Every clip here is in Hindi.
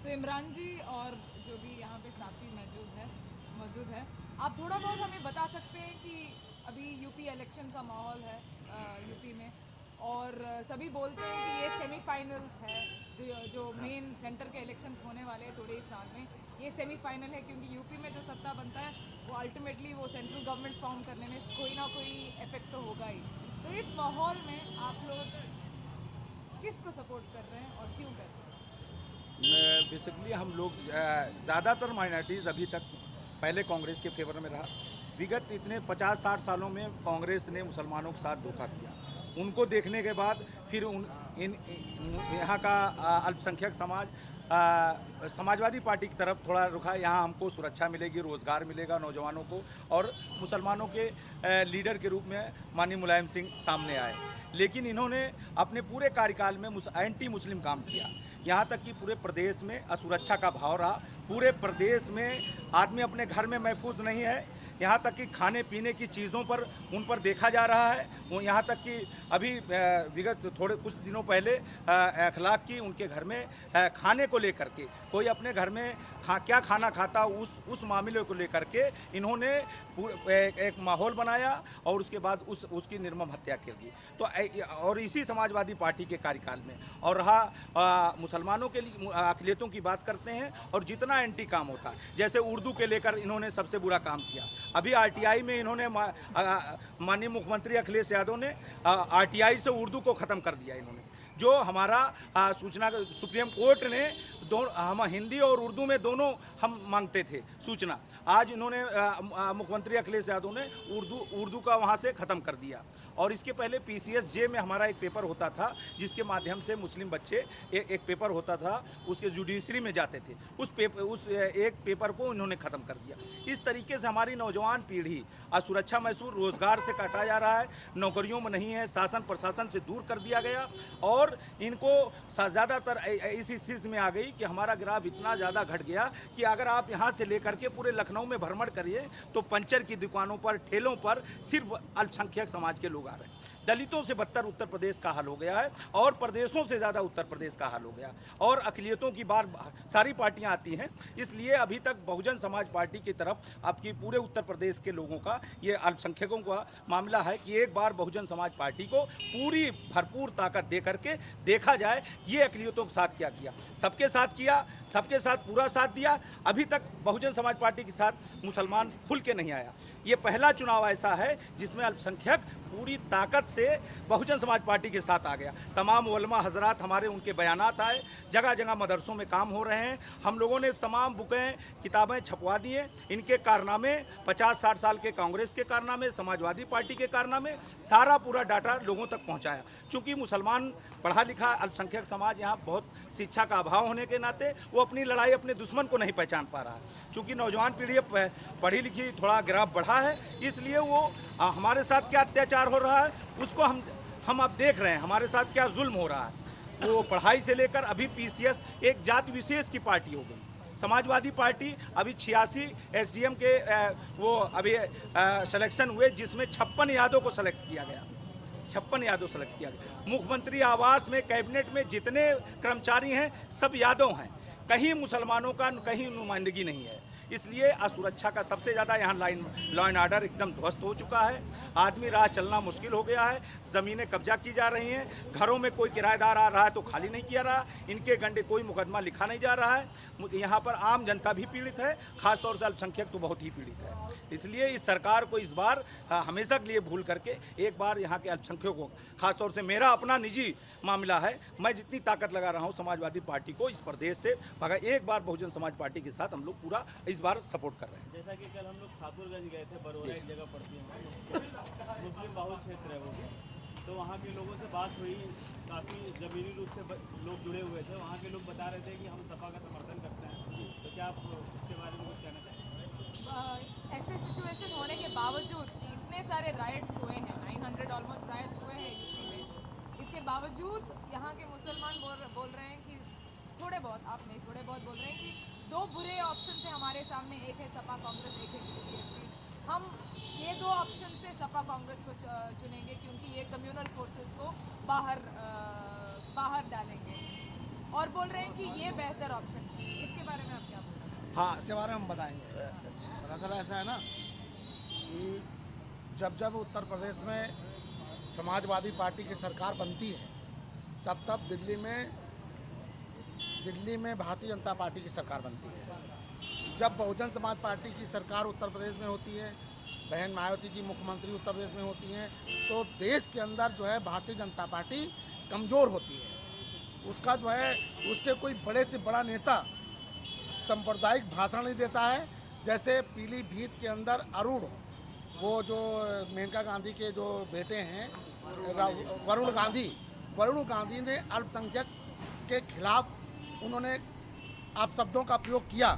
तो इमरान जी और जो भी यहाँ पे साथी मौजूद है, आप थोड़ा बहुत हमें बता सकते हैं कि अभी यूपी इलेक्शन का माहौल है यूपी में, और सभी बोलते हैं कि ये सेमीफाइनल्स है, जो मेन सेंटर के इलेक्शंस होने वाले हैं थोड़े ही साल में, ये सेमीफाइनल है क्योंकि यूपी में जो सत्ता बनता है वो अल्टीमेटली वो सेंट्रल गवर्नमेंट फॉर्म करने में कोई ना कोई इफेक्ट तो होगा ही। तो इस माहौल में आप लोग किसको सपोर्ट कर रहे हैं और क्यों कर रहे हैं? बेसिकली हम लोग ज़्यादातर माइनॉरिटीज़ अभी तक पहले कांग्रेस के फेवर में रहा। विगत इतने 50-60 सालों में कांग्रेस ने मुसलमानों के साथ धोखा किया। उनको देखने के बाद फिर यहाँ का अल्पसंख्यक समाज समाजवादी पार्टी की तरफ थोड़ा रुखा। यहाँ हमको सुरक्षा मिलेगी, रोज़गार मिलेगा नौजवानों को, और मुसलमानों के लीडर के रूप में माननीय मुलायम सिंह सामने आए। लेकिन इन्होंने अपने पूरे कार्यकाल में एंटी मुस्लिम काम किया। यहाँ तक कि पूरे प्रदेश में असुरक्षा का भाव रहा। पूरे प्रदेश में आदमी अपने घर में महफूज नहीं है। यहाँ तक कि खाने पीने की चीज़ों पर उन पर देखा जा रहा है। वो यहाँ तक कि अभी विगत थोड़े कुछ दिनों पहले अखलाक की उनके घर में खाने को लेकर के, कोई अपने घर में क्या खाना खाता उस मामले को लेकर के इन्होंने एक माहौल बनाया और उसके बाद उसकी निर्मम हत्या कर दी। तो और इसी समाजवादी पार्टी के कार्यकाल में और रहा मुसलमानों के लिए अक़लियतों की बात करते हैं और जितना एंटी काम होता है, जैसे उर्दू के लेकर इन्होंने सबसे बुरा काम किया। अभी आरटीआई में इन्होंने माननीय मुख्यमंत्री अखिलेश यादव ने आरटीआई से उर्दू को ख़त्म कर दिया। इन्होंने जो हमारा सूचना सुप्रीम कोर्ट ने हम हिंदी और उर्दू में दोनों हम मांगते थे सूचना, आज इन्होंने मुख्यमंत्री अखिलेश यादव ने उर्दू का वहाँ से ख़त्म कर दिया। और इसके पहले PCSJ में हमारा एक पेपर होता था जिसके माध्यम से मुस्लिम बच्चे एक पेपर होता था, उसके जुडिशरी में जाते थे। उस एक पेपर को इन्होंने ख़त्म कर दिया। इस तरीके से हमारी नौजवान पीढ़ी असुरक्षा महसूस, रोज़गार से काटा जा रहा है, नौकरियों में नहीं है, शासन प्रशासन से दूर कर दिया गया और इनको ज़्यादातर इसी स्थिति में आ गई कि हमारा ग्राफ इतना ज़्यादा घट गया कि अगर आप यहाँ से लेकर के पूरे लखनऊ में भ्रमण करिए तो पंचर की दुकानों पर, ठेलों पर सिर्फ अल्पसंख्यक समाज के लोग आ रहे हैं। दलितों से बदतर उत्तर प्रदेश का हाल हो गया है और प्रदेशों से ज़्यादा उत्तर प्रदेश का हाल हो गया और अक़लियतों की बार सारी पार्टियां आती हैं। इसलिए अभी तक बहुजन समाज पार्टी की तरफ आपकी पूरे उत्तर प्रदेश के लोगों का, ये अल्पसंख्यकों का मामला है कि एक बार बहुजन समाज पार्टी को पूरी भरपूर ताकत दे करके देखा जाए ये अक़लियतों के साथ क्या किया। सबके साथ किया, सबके साथ पूरा साथ दिया। अभी तक बहुजन समाज पार्टी के साथ मुसलमान खुल के नहीं आया। ये पहला चुनाव ऐसा है जिसमें अल्पसंख्यक पूरी ताकत से बहुजन समाज पार्टी के साथ आ गया। तमाम उलमा हजरात हमारे, उनके बयानात आए, जगह जगह मदरसों में काम हो रहे हैं। हम लोगों ने तमाम बुकें, किताबें छपवा दी हैं। इनके कारनामे 50-60 साल के कांग्रेस के कारनामे, समाजवादी पार्टी के कारनामे, सारा पूरा डाटा लोगों तक पहुंचाया। चूँकि मुसलमान पढ़ा लिखा अल्पसंख्यक समाज यहाँ बहुत शिक्षा का अभाव होने के नाते वो अपनी लड़ाई अपने दुश्मन को नहीं पहचान पा रहा है। चूँकि नौजवान पीढ़ी पढ़ी लिखी थोड़ा ग्राफ बढ़ा है, इसलिए वो हमारे साथ क्या अत्याचार हो रहा है उसको हम अब देख रहे हैं। हमारे साथ क्या जुल्म हो रहा है, वो पढ़ाई से लेकर अभी PCS एक जाति विशेष की पार्टी हो गई। समाजवादी पार्टी अभी 86 SDM के वो अभी सिलेक्शन हुए जिसमें 56 यादव को सेलेक्ट किया गया। 56 यादव सेलेक्ट किया गया। मुख्यमंत्री आवास में, कैबिनेट में जितने कर्मचारी हैं सब यादव हैं। कहीं मुसलमानों का कहीं नुमाइंदगी नहीं है। इसलिए असुरक्षा का सबसे ज़्यादा यहाँ लॉ एंड ऑर्डर एकदम ध्वस्त हो चुका है। आदमी राह चलना मुश्किल हो गया है। ज़मीनें कब्जा की जा रही हैं। घरों में कोई किराएदार आ रहा है तो खाली नहीं किया रहा। इनके गंडे कोई मुकदमा लिखा नहीं जा रहा है। यहाँ पर आम जनता भी पीड़ित है, खासतौर से अल्पसंख्यक तो बहुत ही पीड़ित है। इसलिए इस सरकार को इस बार हमेशा के लिए भूल करके एक बार यहाँ के अल्पसंख्यकों को, खासतौर से मेरा अपना निजी मामला है, मैं जितनी ताकत लगा रहा हूँ समाजवादी पार्टी को इस प्रदेश से मगर एक बार बहुजन समाज पार्टी के साथ हम लोग पूरा इस बार सपोर्ट कर रहे हैं। जैसा कि कल हम लोग ठाकुरगंज गए थे, बरोरा एक जगह पड़ती है, मुस्लिम बाहुल क्षेत्र है वो भी, तो वहाँ के लोगों से बात हुई, काफ़ी ज़मीनी रूप से लोग जुड़े हुए थे। वहाँ के लोग बता रहे थे कि हम सपा का समर्थन करते हैं, तो क्या आप इसके बारे में कुछ कहना चाहेंगे? ऐसे सिचुएशन होने के बावजूद कि इतने सारे राइट्स हुए हैं, 900 ऑलमोस्ट राइट्स हुए हैं यूपी में, इसके बावजूद यहाँ के मुसलमान बोल रहे हैं कि थोड़े बहुत, आप नहीं, थोड़े बहुत बोल रहे हैं कि दो बुरे ऑप्शन है हमारे सामने, एक है सपा कांग्रेस, एक है BSP। हम ये दो ऑप्शन से सपा कांग्रेस को चुनेंगे क्योंकि ये कम्युनल फोर्सेस को बाहर डालेंगे। और बोल रहे हैं कि ये बेहतर ऑप्शन है। इसके बारे में आप क्या बोल रहे हैं? हाँ, इसके बारे में हम बताएंगे। दरअसल ऐसा है ना कि जब जब उत्तर प्रदेश में समाजवादी पार्टी की सरकार बनती है तब तब दिल्ली में भारतीय जनता पार्टी की सरकार बनती है। जब बहुजन समाज पार्टी की सरकार उत्तर प्रदेश में होती है, बहन मायावती जी मुख्यमंत्री उत्तर प्रदेश में होती हैं, तो देश के अंदर जो है भारतीय जनता पार्टी कमज़ोर होती है। उसका जो है उसके कोई बड़े से बड़ा नेता सांप्रदायिक भाषण नहीं देता है। जैसे पीलीभीत के अंदर अरुण, वो जो मेनका गांधी के जो बेटे हैं वरुण गांधी ने अल्पसंख्यक के खिलाफ उन्होंने अपशब्दों का प्रयोग किया।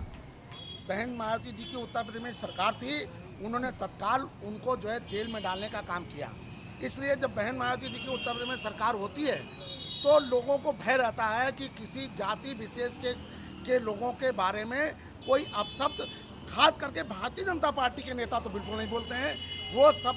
बहन मायावती जी की उत्तर प्रदेश में सरकार थी, उन्होंने तत्काल उनको जो है जेल में डालने का काम किया। इसलिए जब बहन मायावती जी की उत्तर प्रदेश में सरकार होती है तो लोगों को भय रहता है कि किसी जाति विशेष के लोगों के बारे में कोई अपशब्द, खास करके भारतीय जनता पार्टी के नेता तो बिल्कुल नहीं बोलते हैं। वो सब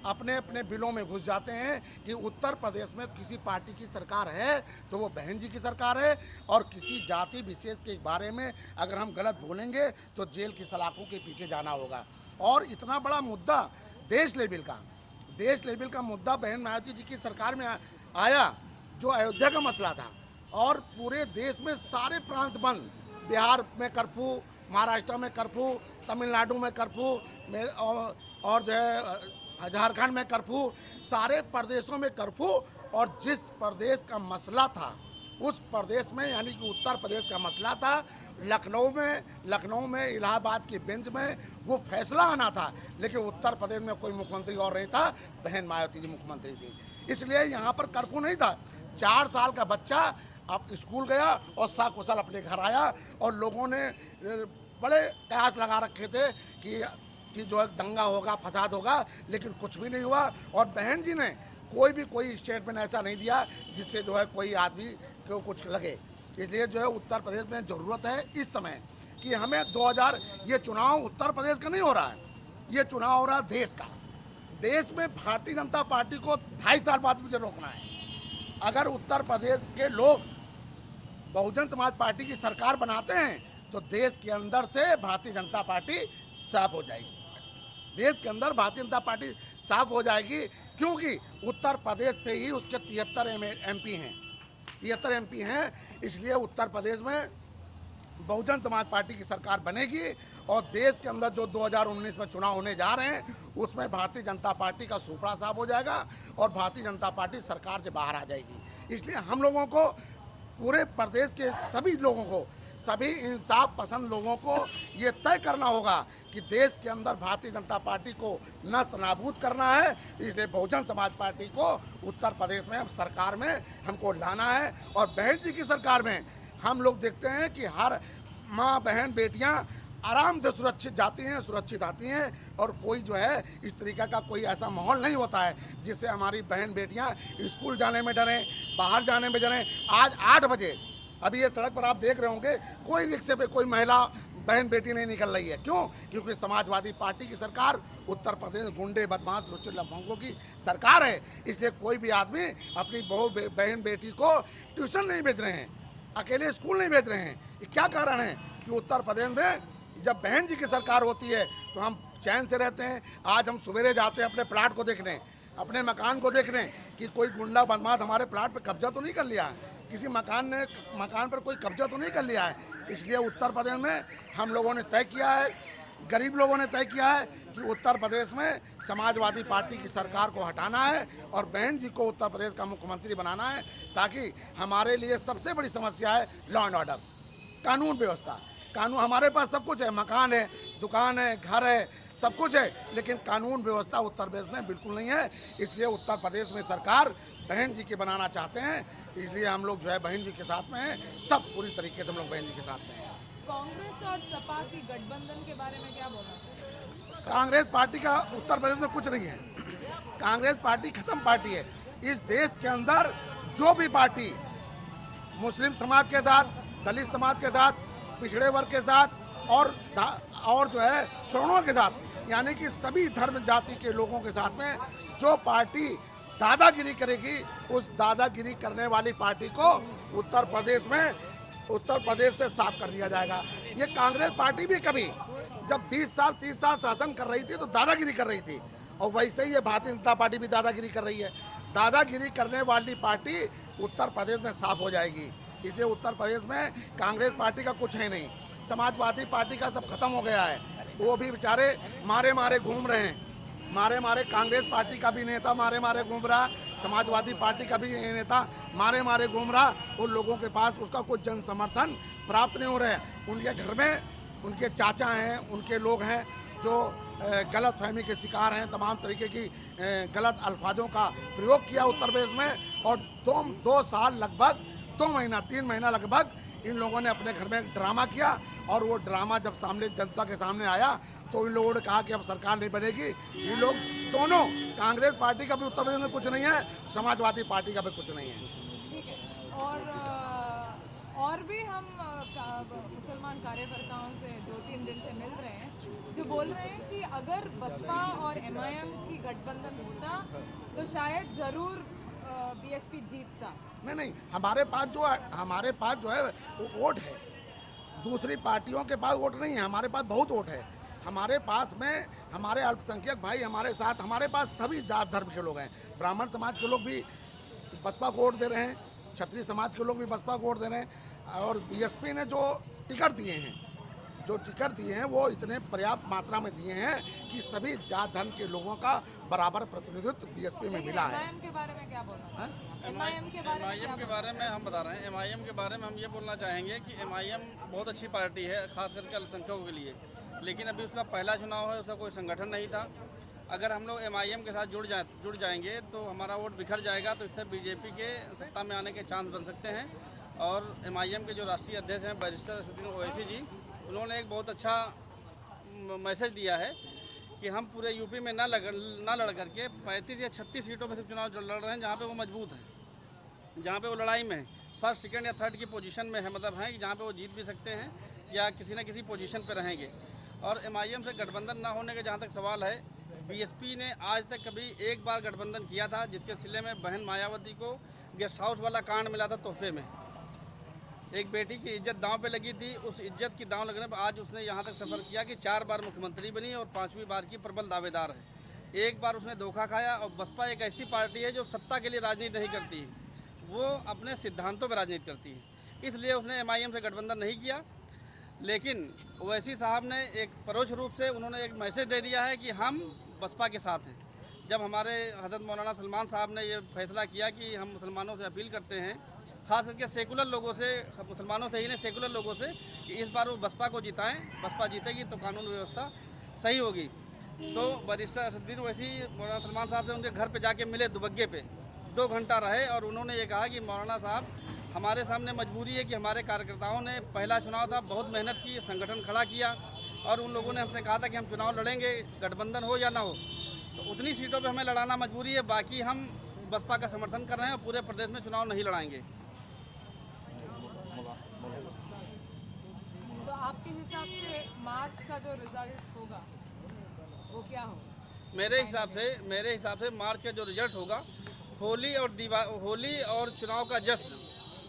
अपने अपने बिलों में घुस जाते हैं कि उत्तर प्रदेश में किसी पार्टी की सरकार है तो वो बहन जी की सरकार है, और किसी जाति विशेष के बारे में अगर हम गलत बोलेंगे तो जेल की सलाखों के पीछे जाना होगा। और इतना बड़ा मुद्दा देश लेवल का मुद्दा बहन मायावती जी की सरकार में आया, जो अयोध्या का मसला था, और पूरे देश में सारे प्रांत बंद। बिहार में कर्फ्यू, महाराष्ट्र में कर्फ्यू, तमिलनाडु में कर्फ्यू, और जो है झारखंड में कर्फ्यू, सारे प्रदेशों में कर्फ्यू। और जिस प्रदेश का मसला था उस प्रदेश में, यानी कि उत्तर प्रदेश का मसला था, लखनऊ में इलाहाबाद की बेंच में वो फैसला आना था, लेकिन उत्तर प्रदेश में कोई मुख्यमंत्री और नहीं था, बहन मायावती जी मुख्यमंत्री थी। इसलिए यहाँ पर कर्फ्यू नहीं था। 4 साल का बच्चा अब स्कूल गया और सकुशल अपने घर आया, और लोगों ने बड़े कयास लगा रखे थे कि जो है दंगा होगा, फसाद होगा, लेकिन कुछ भी नहीं हुआ। और बहन जी ने कोई स्टेटमेंट ऐसा नहीं दिया जिससे जो है कोई आदमी को कुछ लगे। इसलिए जो है उत्तर प्रदेश में ज़रूरत है इस समय कि हमें ये चुनाव उत्तर प्रदेश का नहीं हो रहा है, ये चुनाव हो रहा है देश का। देश में भारतीय जनता पार्टी को 2.5 साल बाद मुझे रोकना है। अगर उत्तर प्रदेश के लोग बहुजन समाज पार्टी की सरकार बनाते हैं तो देश के अंदर से भारतीय जनता पार्टी साफ हो जाएगी। देश के अंदर भारतीय जनता पार्टी साफ हो जाएगी, क्योंकि उत्तर प्रदेश से ही उसके 73 एमपी हैं। इसलिए उत्तर प्रदेश में बहुजन समाज पार्टी की सरकार बनेगी, और देश के अंदर जो 2019 में चुनाव होने जा रहे हैं उसमें भारतीय जनता पार्टी का सुपड़ा साफ हो जाएगा और भारतीय जनता पार्टी सरकार से बाहर आ जाएगी। इसलिए हम लोगों को, पूरे प्रदेश के सभी लोगों को, सभी इंसाफ पसंद लोगों को ये तय करना होगा कि देश के अंदर भारतीय जनता पार्टी को नस्त नाबूद करना है। इसलिए बहुजन समाज पार्टी को उत्तर प्रदेश में अब सरकार में हमको लाना है। और बहन जी की सरकार में हम लोग देखते हैं कि हर माँ बहन बेटियां आराम से सुरक्षित जाती हैं, सुरक्षित आती हैं, और कोई जो है इस तरीका का कोई ऐसा माहौल नहीं होता है जिससे हमारी बहन बेटियां स्कूल जाने में डरें, बाहर जाने में डरें। आज 8 बजे अभी ये सड़क पर आप देख रहे होंगे, कोई रिक्शे पे कोई महिला बहन बेटी नहीं निकल रही है। क्यों? क्योंकि समाजवादी पार्टी की सरकार उत्तर प्रदेश गुंडे बदमाश लुच्चे लफंगों की सरकार है। इसलिए कोई भी आदमी अपनी बहन बेटी को ट्यूशन नहीं भेज रहे हैं, अकेले स्कूल नहीं भेज रहे हैं। ये क्या कारण है कि उत्तर प्रदेश में जब बहन जी की सरकार होती है तो हम चैन से रहते हैं। आज हम सवेरे जाते हैं अपने प्लाट को देखने, अपने मकान को देखने कि कोई गुंडा बदमाश हमारे प्लाट पर कब्जा तो नहीं कर लिया है, किसी मकान पर कोई कब्जा तो नहीं कर लिया है। इसलिए उत्तर प्रदेश में हम लोगों ने तय किया है, गरीब लोगों ने तय किया है कि उत्तर प्रदेश में समाजवादी पार्टी की सरकार को हटाना है और बहन जी को उत्तर प्रदेश का मुख्यमंत्री बनाना है, ताकि हमारे लिए सबसे बड़ी समस्या है लॉ एंड ऑर्डर, कानून व्यवस्था। कानून हमारे पास सब कुछ है, मकान है, दुकान है, घर है, सब कुछ है, लेकिन कानून व्यवस्था उत्तर प्रदेश में बिल्कुल नहीं है। इसलिए उत्तर प्रदेश में सरकार बहन जी की बनाना चाहते हैं। इसलिए हम लोग जो है बहन जी के साथ में हैं, सब पूरी तरीके से हम लोग बहन जी के साथ में हैं। कांग्रेस और सपा की गठबंधन के बारे में क्या बोलना? कांग्रेस पार्टी का उत्तर प्रदेश में कुछ नहीं है। कांग्रेस पार्टी खत्म पार्टी है। इस देश के अंदर जो भी पार्टी मुस्लिम समाज के साथ, दलित समाज के साथ, पिछड़े वर्ग के साथ और जो है सवर्णों के साथ, यानी कि सभी धर्म जाति के लोगों के साथ में जो पार्टी दादागिरी करेगी, उस दादागिरी करने वाली पार्टी को उत्तर प्रदेश से साफ कर दिया जाएगा। ये कांग्रेस पार्टी भी कभी जब 20 साल 30 साल शासन कर रही थी तो दादागिरी कर रही थी, और वैसे ही ये भारतीय जनता पार्टी भी दादागिरी कर रही है। दादागिरी करने वाली पार्टी उत्तर प्रदेश में साफ हो जाएगी। इसलिए उत्तर प्रदेश में कांग्रेस पार्टी का कुछ है नहीं, समाजवादी पार्टी का सब खत्म हो गया है। वो भी बेचारे मारे मारे घूम रहे हैं, मारे मारे कांग्रेस पार्टी का भी नेता मारे मारे घूम रहा, समाजवादी पार्टी का भी नेता मारे मारे घूम रहा। उन लोगों के पास उसका कुछ जन समर्थन प्राप्त नहीं हो रहा है। उनके घर में उनके चाचा हैं, उनके लोग हैं जो गलत फहमी के शिकार हैं, तमाम तरीके की गलत अल्फाजों का प्रयोग किया उत्तर प्रदेश में। और 2 साल लगभग 2 महीना 3 महीना लगभग इन लोगों ने अपने घर में ड्रामा किया, और वो ड्रामा जब सामने जनता के सामने आया तो इन लोगों ने कहा कि अब सरकार नहीं बनेगी। ये लोग दोनों, कांग्रेस पार्टी का भी उत्तर प्रदेश में कुछ नहीं है, समाजवादी पार्टी का भी कुछ नहीं है। ठीक है। और भी हम मुसलमान कार्यकर्ताओं से 2-3 दिन से मिल रहे हैं जो बोल रहे हैं कि अगर बसपा और MIM की गठबंधन होता तो शायद ज़रूर BSP जीतता। नहीं, हमारे पास जो है वो वोट है, दूसरी पार्टियों के पास वोट नहीं है। हमारे पास बहुत वोट है। हमारे पास में हमारे अल्पसंख्यक भाई हमारे साथ, हमारे पास सभी जात धर्म के लोग हैं। ब्राह्मण समाज के लोग भी बसपा को वोट दे रहे हैं, क्षत्रिय समाज के लोग भी बसपा को वोट दे रहे हैं, और BSP ने जो टिकट दिए हैं वो इतने पर्याप्त मात्रा में दिए हैं कि सभी जात धर्म के लोगों का बराबर प्रतिनिधित्व BSP में मिला है। MIM के बारे में क्या बोलना? MIM के बारे में हम बता रहे हैं। MIM के बारे में हम ये बोलना चाहेंगे कि MIM बहुत अच्छी पार्टी है, खास करके अल्पसंख्यकों के लिए, लेकिन अभी उसका पहला चुनाव है, उसका कोई संगठन नहीं था। अगर हम लोग MIM के साथ जुड़ जाएंगे तो हमारा वोट बिखर जाएगा, तो इससे BJP के सत्ता में आने के चांस बन सकते हैं। और MIM के जो राष्ट्रीय अध्यक्ष हैं बैरिस्टर असदुद्दीन ओवैसी जी, उन्होंने एक बहुत अच्छा मैसेज दिया है कि हम पूरे यूपी में ना लड़ करके 35 या 36 सीटों में से चुनाव लड़ रहे हैं जहाँ पे वो मजबूत हैं, जहाँ पे वो लड़ाई में है, फर्स्ट सेकंड या थर्ड की पोजीशन में है, मतलब है कि जहाँ पे वो जीत भी सकते हैं या किसी न किसी पोजीशन पे रहेंगे। और MIM से गठबंधन ना होने के जहाँ तक सवाल है, BSP ने आज तक कभी एक बार गठबंधन किया था, जिसके सिले में बहन मायावती को गेस्ट हाउस वाला कांड मिला था तोहफे में। एक बेटी की इज्जत दांव पे लगी थी, उस इज्जत की दांव लगने पर आज उसने यहाँ तक सफ़र किया कि 4 बार मुख्यमंत्री बनी और 5वीं बार की प्रबल दावेदार है। एक बार उसने धोखा खाया। और बसपा एक ऐसी पार्टी है जो सत्ता के लिए राजनीति नहीं करती है, वो अपने सिद्धांतों पर राजनीति करती है, इसलिए उसने MIM से गठबंधन नहीं किया। लेकिन ओवैसी साहब ने एक परोक्ष रूप से उन्होंने एक मैसेज दे दिया है कि हम बसपा के साथ हैं। जब हमारे हज़रत मौलाना सलमान साहब ने ये फैसला किया कि हम मुसलमानों से अपील करते हैं, खास करके सेकुलर लोगों से, मुसलमानों से ही नहीं सेकुलर लोगों से, कि इस बार वो बसपा को जिताएं, बसपा जीतेगी तो कानून व्यवस्था सही होगी। तो बैरिस्टर असदुद्दीन ओवैसी मौलाना सलमान साहब से उनके घर पे जाके मिले, दुबग्गे पे 2 घंटा रहे, और उन्होंने ये कहा कि मौलाना साहब, हमारे सामने मजबूरी है कि हमारे कार्यकर्ताओं ने, पहला चुनाव था, बहुत मेहनत की, संगठन खड़ा किया, और उन लोगों ने हमसे कहा था कि हम चुनाव लड़ेंगे, गठबंधन हो या ना हो, तो उतनी सीटों पे हमें लड़ाना मजबूरी है, बाकी हम बसपा का समर्थन कर रहे हैं और पूरे प्रदेश में चुनाव नहीं लड़ाएंगे। तो आपके हिसाब से मार्च का जो रिजल्ट होगा वो क्या होगा? मेरे हिसाब से मार्च का जो रिजल्ट होगा, होली और चुनाव का जश्न,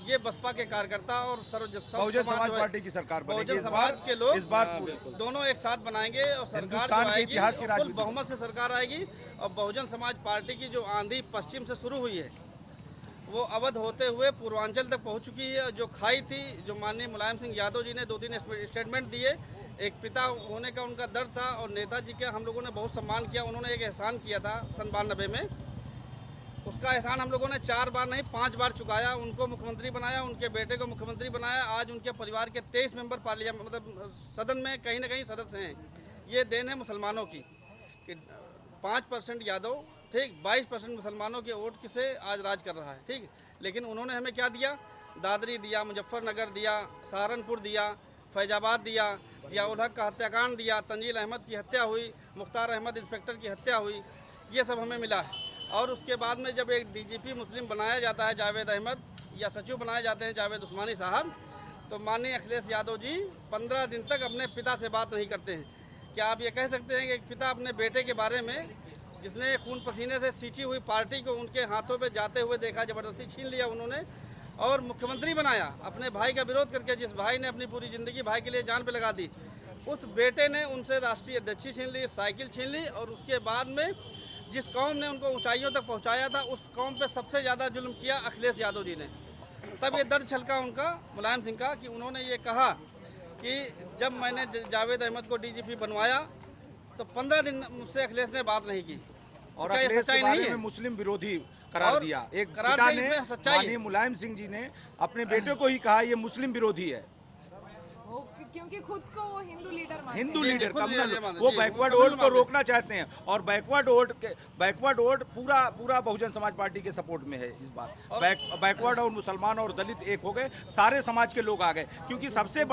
ये बसपा के कार्यकर्ता और बहुजन समाज पार्टी की सरकार बनेगी। बहुजन समाज के लोग इस बार दोनों एक साथ बनाएंगे और सरकार हिंदुस्तान जो के आएगी इतिहास की फुल बहुमत से सरकार आएगी। और बहुजन समाज पार्टी की जो आंधी पश्चिम से शुरू हुई है, वो अवध होते हुए पूर्वांचल तक पहुंच चुकी है। जो खाई थी, जो माननीय मुलायम सिंह यादव जी ने 2-3 स्टेटमेंट दिए, एक पिता होने का उनका दर्द था, और नेताजी का हम लोगों ने बहुत सम्मान किया। उन्होंने एक एहसान किया था सन 92 में, उसका एहसान हम लोगों ने 4 बार नहीं 5 बार चुकाया। उनको मुख्यमंत्री बनाया, उनके बेटे को मुख्यमंत्री बनाया। आज उनके परिवार के 23 मेंबर पार्लियामेंट, मतलब सदन में कहीं ना कहीं सदस्य हैं। ये देन है मुसलमानों की कि 5% यादव, ठीक, 22% मुसलमानों के वोट से आज राज कर रहा है, ठीक। लेकिन उन्होंने हमें क्या दिया? दादरी दिया, मुजफ्फरनगर दिया, सहारनपुर दिया, फैजाबाद दिया, जियाउल हक का हत्याकांड दिया, तंजील अहमद की हत्या हुई, मुख्तार अहमद इंस्पेक्टर की हत्या हुई, ये सब हमें मिला है। और उसके बाद में जब एक DGP मुस्लिम बनाया जाता है जावेद अहमद, या सचिव बनाए जाते हैं जावेद उस्मानी साहब, तो माननीय अखिलेश यादव जी 15 दिन तक अपने पिता से बात नहीं करते हैं। क्या आप ये कह सकते हैं कि एक पिता अपने बेटे के बारे में, जिसने खून पसीने से सींची हुई पार्टी को उनके हाथों पे जाते हुए देखा, ज़बरदस्ती छीन लिया उन्होंने और मुख्यमंत्री बनाया अपने भाई का विरोध करके। जिस भाई ने अपनी पूरी ज़िंदगी भाई के लिए जान पे लगा दी, उस बेटे ने उनसे राष्ट्रीय अध्यक्षी छीन ली, साइकिल छीन ली, और उसके बाद में जिस कौम ने उनको ऊंचाइयों तक पहुंचाया था, उस कौम पे सबसे ज़्यादा जुल्म किया अखिलेश यादव जी ने। तब ये दर्द छलका उनका, मुलायम सिंह का, कि उन्होंने ये कहा कि जब मैंने जावेद अहमद को डीजीपी बनवाया तो 15 दिन मुझसे अखिलेश ने बात नहीं की। और क्या ये अखिलेश सच्चाई के बारे नहीं में है? मुस्लिम विरोधी करार और दिया। एक करार पिता दिया, ने, इसमें सच्चाई है। माननीय मुलायम सिंह जी ने अपने बेटे को ही कहा ये मुस्लिम विरोधी है। वो क्योंकि खुद को वो हिंदू लीडर मानते हिंदू जी, लीडर खुद कम्युनल, लीडर मानते, वो जी, बैकवर्ड वो वोट को कम्युनल रोकना चाहते हैं। और बैकवर्ड वोट पूरा बहुजन समाज पार्टी के सपोर्ट में है इस बार। बैकवर्ड और मुसलमान और दलित एक हो गए, सारे समाज के लोग आ गए, क्योंकि सबसे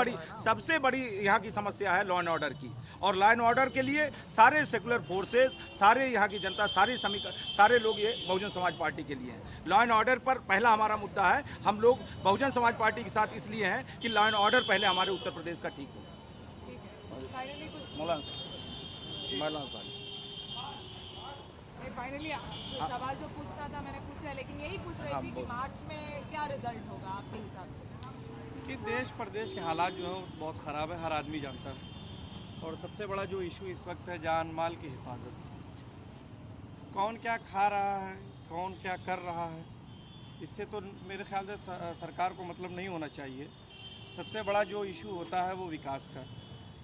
बड़ी यहाँ की समस्या है लॉ एंड ऑर्डर की। और लॉ एंड ऑर्डर के लिए सारे सेकुलर फोर्सेस, सारे यहाँ की जनता, सारे लोग ये बहुजन समाज पार्टी के लिए हैं। लॉ एंड ऑर्डर पर पहला हमारा मुद्दा है। हम लोग बहुजन समाज पार्टी के साथ इसलिए हैं कि लॉ एंड ऑर्डर पहले हमारे उत्तर प्रदेश का ठीक हो। ठीक है, फाइनली कुछ फाइनली सवाल जो पूछना था मैंने पूछा है, लेकिन यही पूछ रही थी कि मार्च में क्या रिजल्ट होगा आपके हिसाब से? कि देश प्रदेश के हालात जो है बहुत ख़राब है, हर आदमी जानता है। और सबसे बड़ा जो इशू इस वक्त है जान माल की हिफाजत। कौन क्या खा रहा है, कौन क्या कर रहा है, इससे तो मेरे ख्याल से सरकार को मतलब नहीं होना चाहिए। सबसे बड़ा जो इशू होता है वो विकास का।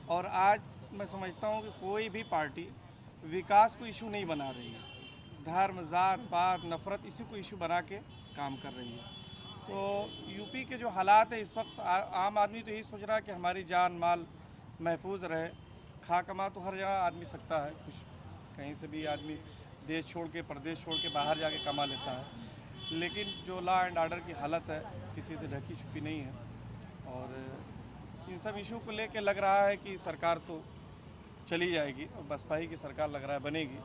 और आज मैं समझता हूँ कि कोई भी पार्टी विकास को इशू नहीं बना रही है, धर्म, जात पात, नफ़रत, इसी को इशू बना के काम कर रही है। तो यूपी के जो हालात है इस वक्त, आम आदमी तो यही सोच रहा है कि हमारी जान माल महफूज रहे। खा कमा तो हर जगह आदमी सकता है, कुछ कहीं से भी आदमी देश छोड़ के, प्रदेश छोड़ के बाहर जाके कमा लेता है। लेकिन जो लॉ एंड ऑर्डर की हालत है किसी से ढकी छुपी नहीं है। और इन सब इशू को लेके लग रहा है कि सरकार तो चली जाएगी और बसपा ही की सरकार लग रहा है बनेगी।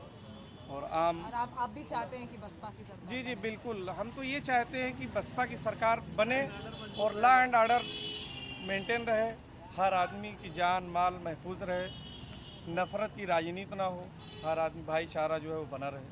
और आप भी चाहते हैं कि बसपा की सरकार? जी जी बिल्कुल, हम तो ये चाहते हैं कि बसपा की सरकार बने और लॉ एंड ऑर्डर मेंटेन रहे, हर आदमी की जान माल महफूज रहे, नफ़रत की राजनीति ना हो, हर आदमी भाईचारा जो है वो बना रहे।